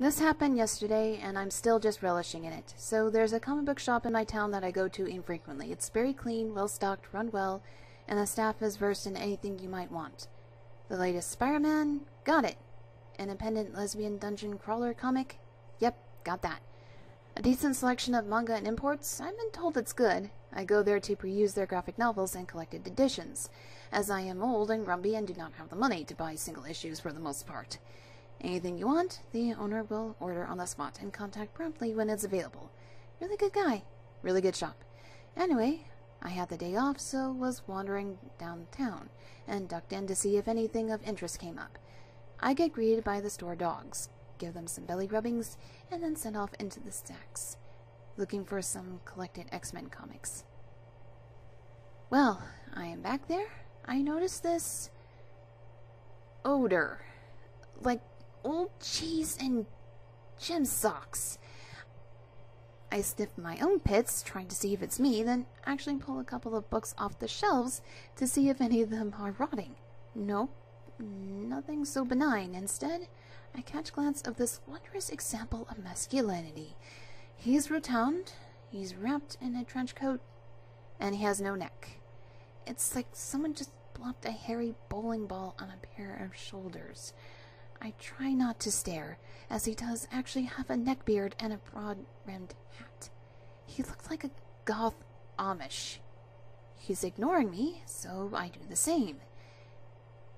This happened yesterday, and I'm still just relishing in it. So there's a comic book shop in my town that I go to infrequently. It's very clean, well-stocked, run well, and the staff is versed in anything you might want. The latest Spider-Man? Got it. Independent lesbian dungeon crawler comic? Yep, got that. A decent selection of manga and imports? I've been told it's good. I go there to peruse their graphic novels and collected editions, as I am old and grumpy and do not have the money to buy single issues for the most part. Anything you want, the owner will order on the spot and contact promptly when it's available. Really good guy. Really good shop. Anyway, I had the day off, so was wandering downtown and ducked in to see if anything of interest came up. I get greeted by the store dogs, give them some belly rubbings, and then sent off into the stacks, looking for some collected X-Men comics. Well, I am back there. I noticed this odor, like old cheese and gym socks. I sniff my own pits, trying to see if it's me, then actually pull a couple of books off the shelves to see if any of them are rotting. Nope, nothing so benign. Instead, I catch a glance of this wondrous example of masculinity. He's rotund, he's wrapped in a trench coat, and he has no neck. It's like someone just plopped a hairy bowling ball on a pair of shoulders. I try not to stare, as he does actually have a neckbeard and a broad-brimmed hat. He looks like a goth Amish. He's ignoring me, so I do the same.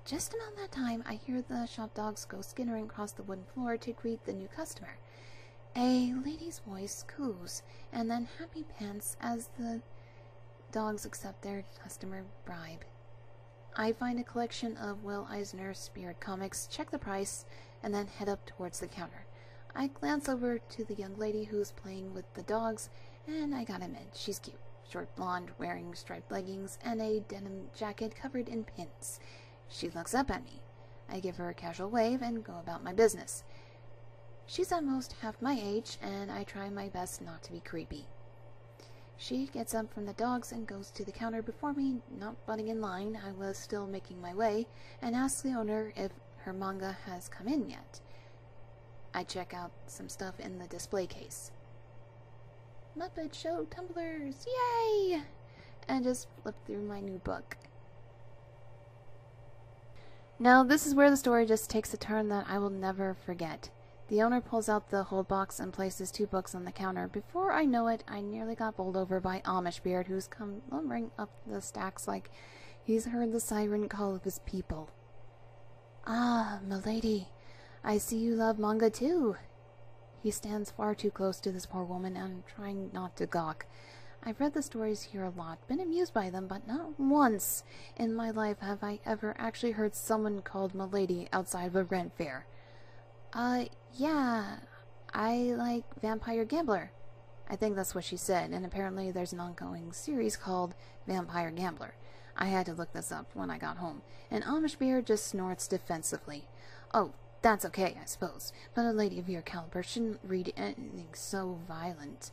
Just about that time, I hear the shop dogs go skittering across the wooden floor to greet the new customer. A lady's voice coos, and then happy pants as the dogs accept their customer bribe. I find a collection of Will Eisner Spirit comics, check the price, and then head up towards the counter. I glance over to the young lady who's playing with the dogs, and I gotta admit, she's cute. Short blonde, wearing striped leggings, and a denim jacket covered in pins. She looks up at me. I give her a casual wave and go about my business. She's at most half my age, and I try my best not to be creepy. She gets up from the dogs and goes to the counter before me, not butting in line. I was still making my way, and asks the owner if her manga has come in yet. I check out some stuff in the display case. Muppet Show tumblers, yay! And just flip through my new book. Now, this is where the story just takes a turn that I will never forget. The owner pulls out the hold box and places 2 books on the counter. Before I know it, I nearly got bowled over by Amish Beard, who's come lumbering up the stacks like he's heard the siren call of his people. Ah, milady, I see you love manga too. He stands far too close to this poor woman, and I'm trying not to gawk. I've read the stories here a lot, been amused by them, but not once in my life have I ever actually heard someone called milady outside of a rent fair. Yeah, I like Vampire Gambler. I think that's what she said, and apparently there's an ongoing series called Vampire Gambler. I had to look this up when I got home, and Amish Beard just snorts defensively. Oh, that's okay, I suppose, but a lady of your caliber shouldn't read anything so violent.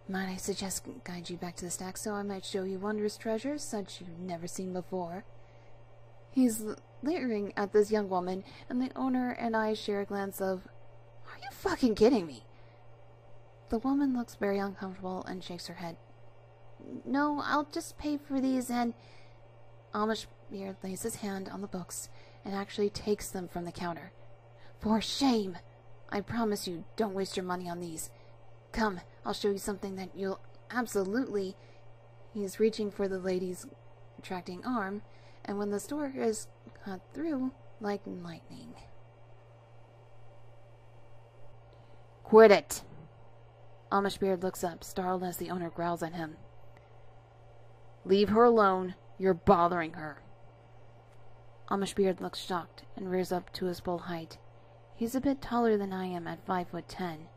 Might I suggest guide you back to the stack so I might show you wondrous treasures such you've never seen before? He's leering at this young woman, and the owner and I share a glance of, "Are you fucking kidding me?" The woman looks very uncomfortable and shakes her head. "No, I'll just pay for these and..." Amish Beard lays his hand on the books and actually takes them from the counter. "For shame! I promise you, don't waste your money on these. Come, I'll show you something that you'll absolutely..." He's reaching for the lady's retracting arm, and when the store is cut through like lightning. "Quit it!" Amish Beard looks up, startled as the owner growls at him. "Leave her alone. You're bothering her." Amish Beard looks shocked and rears up to his full height. He's a bit taller than I am at 5'10",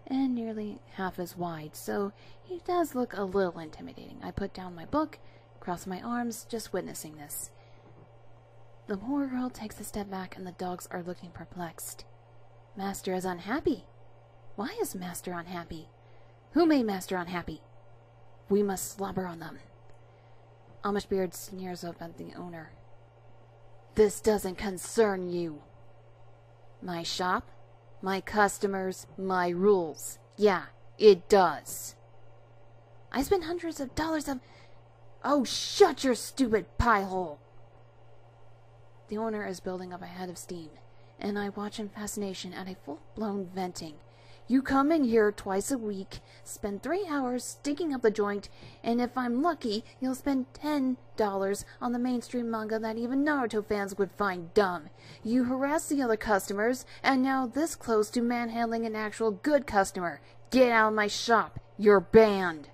and nearly half as wide, so he does look a little intimidating. I put down my book, cross my arms, just witnessing this. The poor girl takes a step back, and the dogs are looking perplexed. Master is unhappy. Why is Master unhappy? Who made Master unhappy? We must slobber on them. Amish Beard sneers up at the owner. "This doesn't concern you." "My shop? My customers, my rules. Yeah, it does. I spend hundreds of dollars of... Oh, shut your stupid pie hole! The owner is building up a head of steam, and I watch in fascination at a full-blown venting. You come in here twice a week, spend 3 hours stinking up the joint, and if I'm lucky, you'll spend $10 on the mainstream manga that even Naruto fans would find dumb. You harass the other customers, and now this close to manhandling an actual good customer. Get out of my shop. You're banned.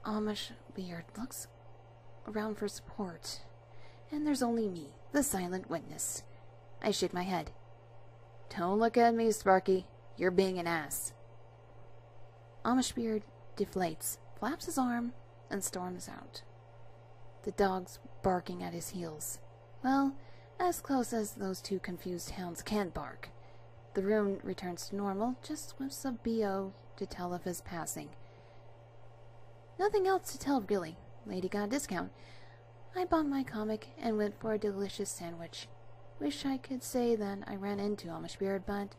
Amish Beard looks around for support, and there's only me, the silent witness. I shake my head. Don't look at me, Sparky. You're being an ass. Amishbeard deflates, flaps his arm, and storms out. The dog's barking at his heels. Well, as close as those two confused hounds can bark. The room returns to normal, just whiffs of B.O. to tell of his passing. Nothing else to tell, really. Lady got a discount. I bought my comic and went for a delicious sandwich. Wish I could say that I ran into Amishbeard, but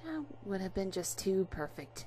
that would have been just too perfect.